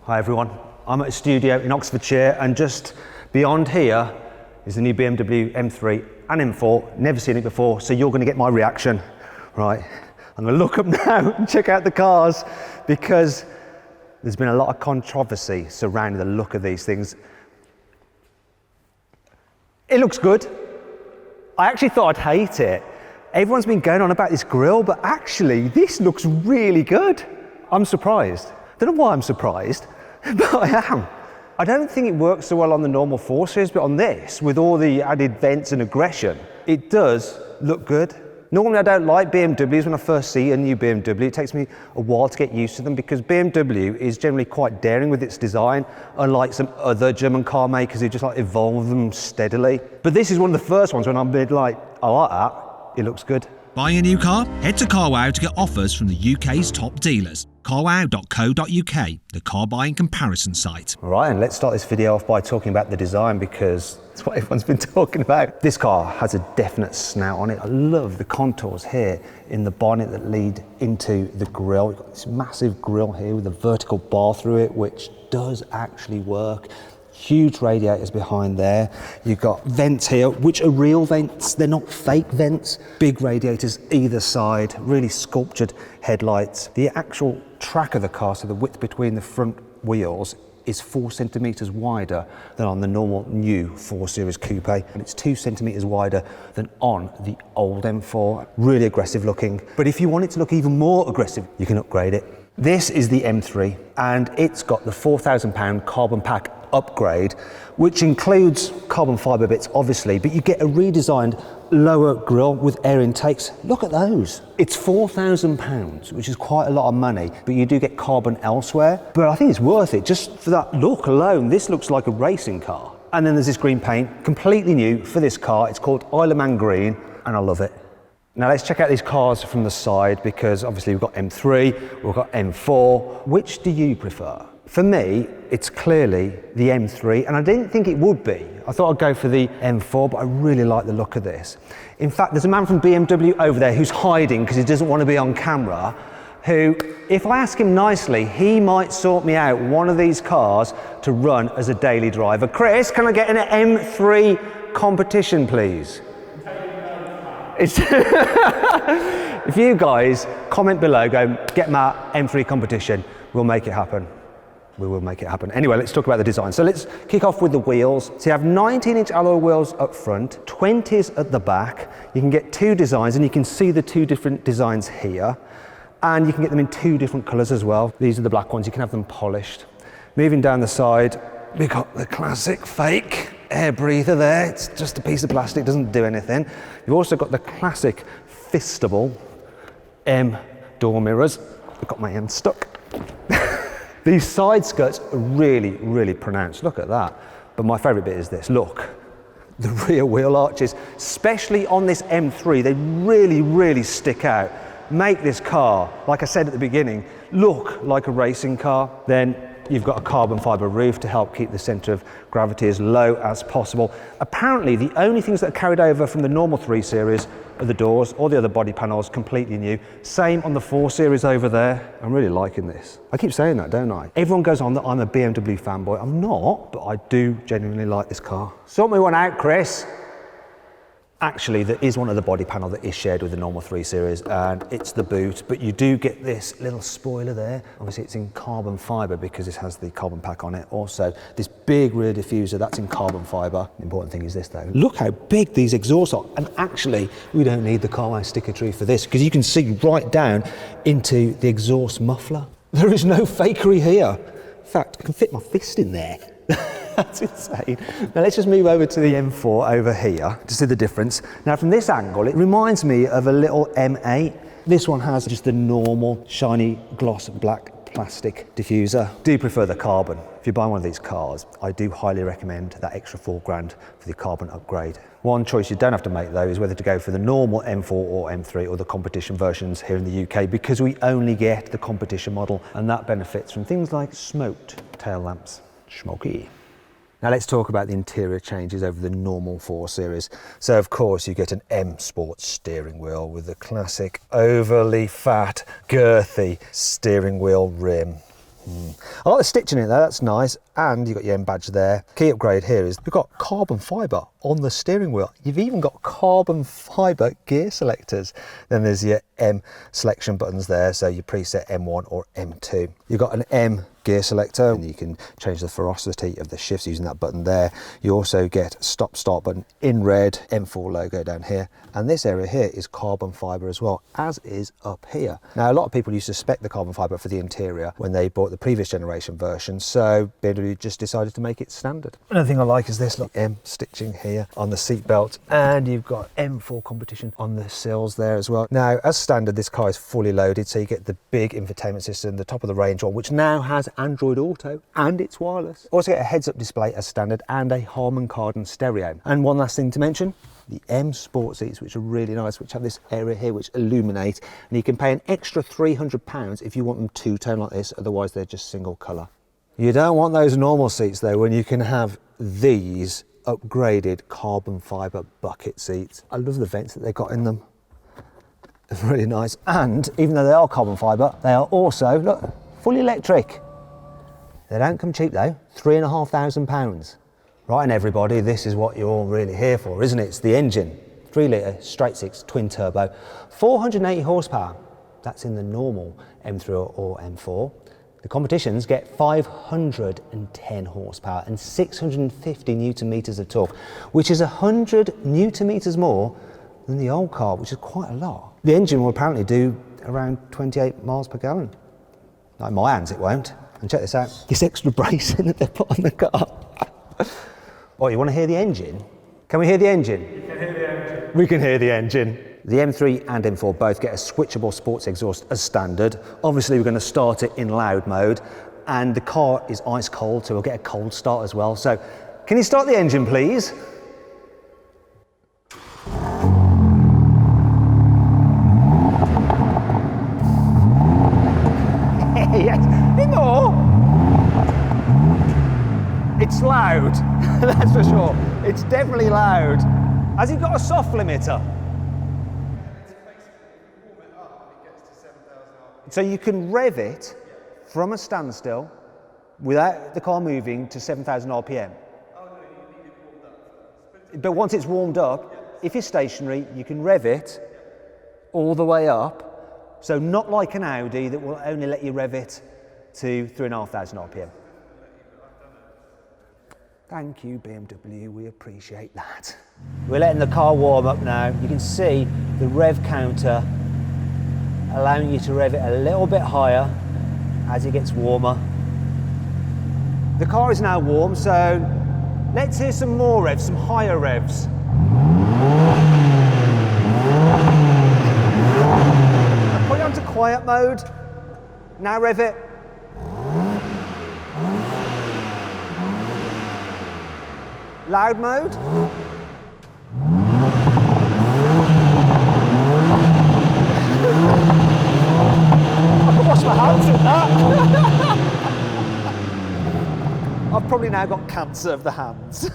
Hi everyone, I'm at a studio in Oxfordshire and just beyond here is the new BMW M3 and M4. Never seen it before, so you're going to get my reaction. Right, I'm going to look up now and check out the cars because there's been a lot of controversy surrounding the look of these things. It looks good. I actually thought I'd hate it. Everyone's been going on about this grille, but actually this looks really good. I'm surprised. Don't know why I'm surprised, but I am. I don't think it works so well on the normal 4 Series, but on this, with all the added vents and aggression, it does look good. Normally I don't like BMWs when I first see a new BMW. It takes me a while to get used to them because BMW is generally quite daring with its design, unlike some other German car makers who just like evolve them steadily. But this is one of the first ones when I'm like, I like that, it looks good. Buying a new car? Head to Carwow to get offers from the UK's top dealers. carwow.co.uk, the car buying comparison site. All right, and let's start this video off by talking about the design because it's what everyone's been talking about. This car has a definite snout on it. I love the contours here in the bonnet that lead into the grille. We've got this massive grille here with a vertical bar through it, which does actually work. Huge radiators behind there. You've got vents here, which are real vents. They're not fake vents. Big radiators either side, really sculptured headlights. The actual track of the car, so the width between the front wheels, is 4 centimeters wider than on the normal new 4 Series Coupe, and it's 2 centimeters wider than on the old M4. Really aggressive looking. But if you want it to look even more aggressive, you can upgrade it. This is the M3, and it's got the £4,000 carbon pack upgrade, which includes carbon fibre bits obviously, but you get a redesigned lower grille with air intakes. Look at those. It's £4,000, which is quite a lot of money, but you do get carbon elsewhere. But I think it's worth it just for that look alone. This looks like a racing car. And then there's this green paint, completely new for this car. It's called Isle of Man Green, and I love it. Now let's check out these cars from the side because obviously we've got M3, we've got M4. Which do you prefer? For me, it's clearly the M3, and I didn't think it would be. I thought I'd go for the M4, but I really like the look of this. In fact, there's a man from BMW over there who's hiding because he doesn't want to be on camera, who, if I ask him nicely, he might sort me out one of these cars to run as a daily driver. Chris, can I get an M3 competition, please? If you guys comment below, go get my M3 competition, we'll make it happen. We will make it happen. Anyway, let's talk about the design. So let's kick off with the wheels. So you have 19-inch alloy wheels up front, 20s at the back. You can get 2 designs, and you can see the 2 different designs here. And you can get them in 2 different colors as well. These are the black ones. You can have them polished. Moving down the side, we've got the classic fake air breather there. It's just a piece of plastic, doesn't do anything. You've also got the classic fistable M door mirrors. I've got my hand stuck. These side skirts are really, really pronounced. Look at that. But my favorite bit is this. Look, the rear wheel arches, especially on this M3, they really, really stick out. Make this car, like I said at the beginning, look like a racing car. Then you've got a carbon fibre roof to help keep the centre of gravity as low as possible. Apparently, the only things that are carried over from the normal 3 Series are the doors. All the other body panels completely new. Same on the 4 Series over there. I'm really liking this. I keep saying that, don't I? Everyone goes on that I'm a BMW fanboy. I'm not, but I do genuinely like this car. Sort me one out, Chris. Actually, there is one other body panel that is shared with the normal 3 Series, and it's the boot, but you do get this little spoiler there. Obviously, it's in carbon fibre because this has the carbon pack on it. Also, this big rear diffuser, that's in carbon fibre. The important thing is this, though. Look how big these exhausts are, and actually, we don't need the carwow sticker tree for this because you can see right down into the exhaust muffler. There is no fakery here. In fact, I can fit my fist in there. That's insane. Now let's just move over to the M4 over here to see the difference. Now from this angle, it reminds me of a little M8. This one has just the normal shiny gloss black plastic diffuser. Do prefer the carbon. If you buy one of these cars, I do highly recommend that extra £4,000 for the carbon upgrade. One choice you don't have to make though is whether to go for the normal M4 or M3 or the competition versions here in the UK, because we only get the competition model, and that benefits from things like smoked tail lamps. Smoky. Now let's talk about the interior changes over the normal 4 Series. So of course you get an M Sport steering wheel with the classic overly fat, girthy steering wheel rim. I like the stitching in it though, that's nice. And you've got your M badge there. Key upgrade here is you've got carbon fibre on the steering wheel. You've even got carbon fibre gear selectors. Then there's your M selection buttons there, so your preset M1 or M2. You've got an M gear selector, and you can change the ferocity of the shifts using that button there. You also get stop start button in red, M4 logo down here, and this area here is carbon fibre as well, as is up here. Now a lot of people used to spec the carbon fibre for the interior when they bought the previous generation version, so BMW just decided to make it standard. Another thing I like is this, look, M stitching here on the seat belt, and you've got M4 competition on the sills there as well. Now as standard, this car is fully loaded, so you get the big infotainment system, the top of the range one, which now has Android Auto and it's wireless. Also get a heads-up display as standard and a Harman Kardon stereo. And one last thing to mention, the M Sport seats, which are really nice, which have this area here which illuminate, and you can pay an extra £300 if you want them two-tone like this, otherwise they're just single colour. You don't want those normal seats though, when you can have these upgraded carbon fibre bucket seats. I love the vents that they've got in them. It's really nice, and even though they are carbon fibre, they are also, look, fully electric. They don't come cheap though, £3,500. Right, and everybody, this is what you're all really here for, isn't it? It's the engine, 3 litre, straight six, twin turbo, 480 horsepower. That's in the normal M3 or M4. The competitions get 510 horsepower and 650 newton meters of torque, which is 100 newton meters more than the old car, which is quite a lot. The engine will apparently do around 28 miles per gallon. Like my hands, it won't. And check this out, this extra bracing that they put on the car. Oh, you want to hear the engine? Can we hear the engine? You can hear the engine. We can hear the engine. The M3 and M4 both get a switchable sports exhaust as standard. Obviously, we're going to start it in loud mode, and the car is ice cold, so we'll get a cold start as well. So, can you start the engine, please? Yes, bit more. It's loud, that's for sure. It's definitely loud. Has it got a soft limiter? So you can rev it from a standstill without the car moving to 7,000 RPM. Oh no, you need it warmed up first. But once it's warmed up, if you're stationary, you can rev it all the way up. So not like an Audi that will only let you rev it to 3,500 RPM. Thank you, BMW, we appreciate that. We're letting the car warm up now. You can see the rev counter allowing you to rev it a little bit higher as it gets warmer. The car is now warm, so let's hear some more revs, some higher revs. I'll put it onto quiet mode. Now rev it. Loud mode. I can wash my hands in that. I've probably now got cancer of the hands.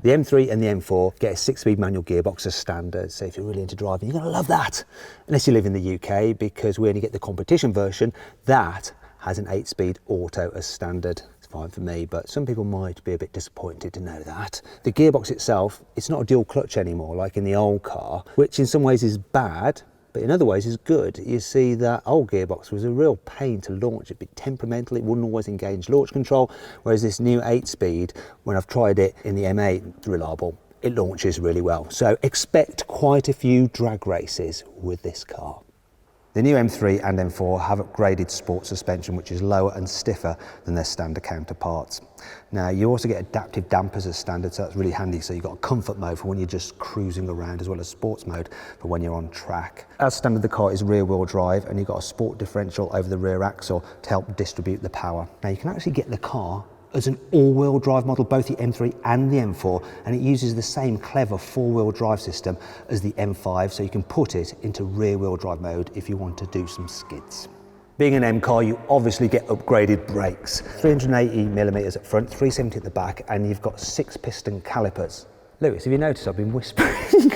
The M3 and the M4 get a 6-speed manual gearbox as standard, so if you're really into driving, you're going to love that. Unless you live in the UK, because we only get the competition version, that has an 8-speed auto as standard. It's fine for me, but some people might be a bit disappointed to know that. The gearbox itself, it's not a dual clutch anymore, like in the old car, which in some ways is bad, but in other ways is good. You see, that old gearbox was a real pain to launch. It'd be temperamental, it wouldn't always engage launch control, whereas this new 8-speed, when I've tried it in the M8, it's reliable. It launches really well. So expect quite a few drag races with this car. The new M3 and M4 have upgraded sport suspension, which is lower and stiffer than their standard counterparts. Now, you also get adaptive dampers as standard, so that's really handy. So you've got a comfort mode for when you're just cruising around, as well as sports mode for when you're on track. As standard, the car is rear-wheel drive, and you've got a sport differential over the rear axle to help distribute the power. Now, you can actually get the car as an all-wheel drive model, both the M3 and the M4, and it uses the same clever 4-wheel drive system as the M5, so you can put it into rear-wheel drive mode if you want to do some skids. Being an M car, you obviously get upgraded brakes. 380mm up front, 370 at the back, and you've got 6-piston calipers. Lewis, have you noticed I've been whispering?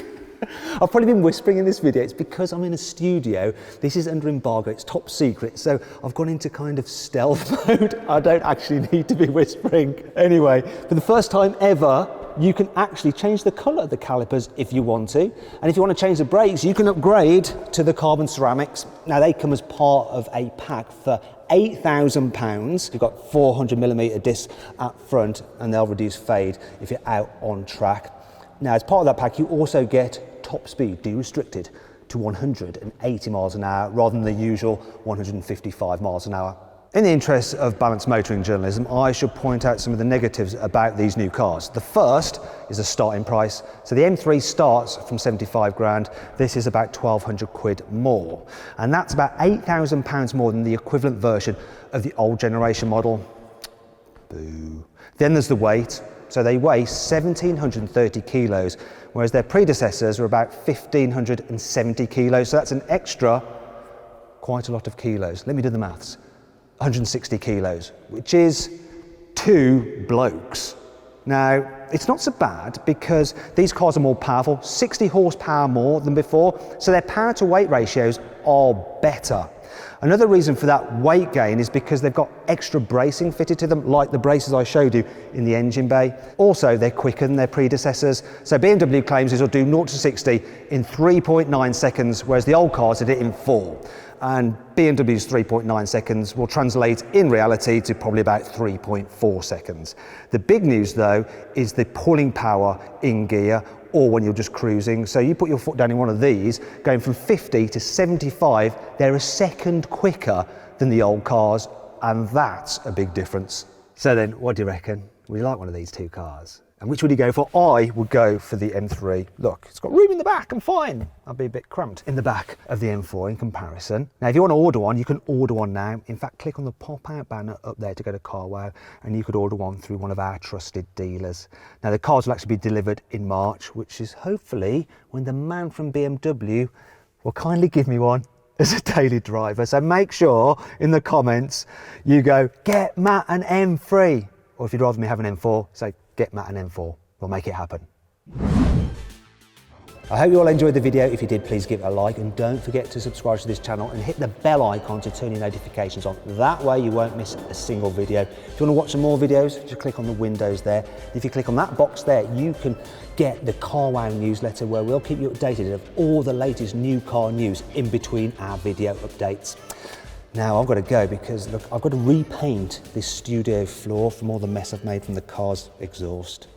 I've probably been whispering in this video. It's because I'm in a studio. This is under embargo, it's top secret. So I've gone into kind of stealth mode. I don't actually need to be whispering. Anyway, for the first time ever, you can actually change the colour of the calipers if you want to. And if you want to change the brakes, you can upgrade to the carbon ceramics. Now they come as part of a pack for £8,000. You've got 400mm discs at front and they'll reduce fade if you're out on track. Now as part of that pack, you also get top speed de-restricted to 180 miles an hour rather than the usual 155 miles an hour. In the interest of balanced motoring journalism, I should point out some of the negatives about these new cars. The first is the starting price. So the M3 starts from 75 grand. This is about 1,200 quid more. And that's about £8,000 more than the equivalent version of the old generation model. Boo. Then there's the weight. So they weigh 1,730 kilos, whereas their predecessors were about 1,570 kilos. So that's an extra, quite a lot of kilos. Let me do the maths. 160 kilos, which is 2 blokes. Now, it's not so bad because these cars are more powerful, 60 horsepower more than before, so their power to weight ratios are better. Another reason for that weight gain is because they've got extra bracing fitted to them, like the braces I showed you in the engine bay. Also, they're quicker than their predecessors. So BMW claims it'll do 0 to 60 in 3.9 seconds, whereas the old cars did it in 4. And BMW's 3.9 seconds will translate in reality to probably about 3.4 seconds. The big news though is the pulling power in gear or when you're just cruising. So you put your foot down in one of these, going from 50 to 75, they're a second quicker than the old cars, and that's a big difference. So then, what do you reckon? Would you like one of these two cars? And which would you go for? I would go for the M3. Look, it's got room in the back, I'm fine. I'll be a bit cramped in the back of the M4 in comparison. Now, if you want to order one, you can order one now. In fact, click on the pop-out banner up there to go to carwow, and you could order one through one of our trusted dealers. Now, the cars will actually be delivered in March, which is hopefully when the man from BMW will kindly give me one as a daily driver. So make sure in the comments you go, get Matt an M3. Or if you'd rather me have an M4, say, get Matt an M4. We'll make it happen. I hope you all enjoyed the video. If you did, please give it a like and don't forget to subscribe to this channel and hit the bell icon to turn your notifications on. That way you won't miss a single video. If you want to watch some more videos, just click on the windows there. If you click on that box there, you can get the CarWow newsletter where we'll keep you updated of all the latest new car news in between our video updates. Now I've got to go because look, I've got to repaint this studio floor from all the mess I've made from the car's exhaust.